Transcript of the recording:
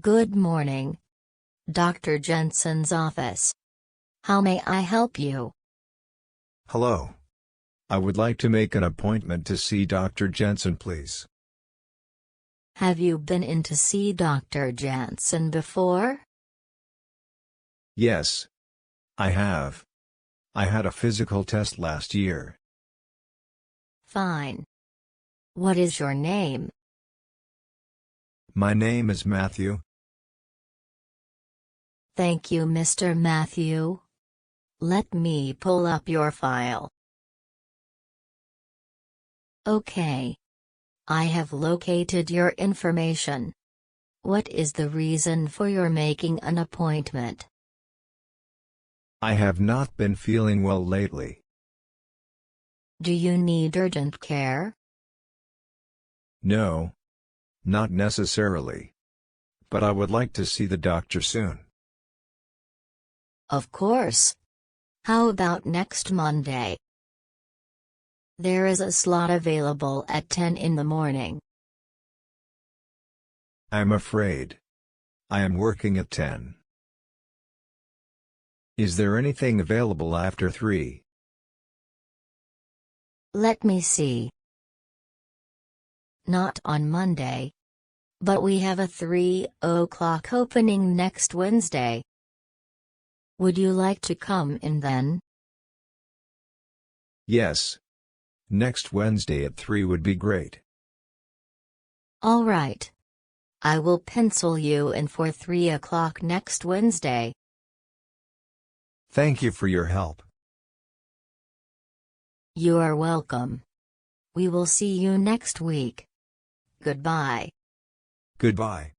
Good morning. Dr. Jensen's office. How may I help you? Hello. I would like to make an appointment to see Dr. Jensen, please. Have you been in to see Dr. Jensen before? Yes. I have. I had a physical test last year. Fine. What is your name? My name is Matthew. Thank you, Mr. Matthew. Let me pull up your file. Okay. I have located your information. What is the reason for your making an appointment? I have not been feeling well lately. Do you need urgent care? No. Not necessarily. But I would like to see the doctor soon. Of course. How about next Monday? There is a slot available at 10 in the morning. I'm afraid. I am working at 10. Is there anything available after 3? Let me see. Not on Monday. But we have a 3 o'clock opening next Wednesday. Would you like to come in then? Yes. Next Wednesday at 3 would be great. All right. I will pencil you in for 3 o'clock next Wednesday. Thank you for your help. You are welcome. We will see you next week. Goodbye. Goodbye.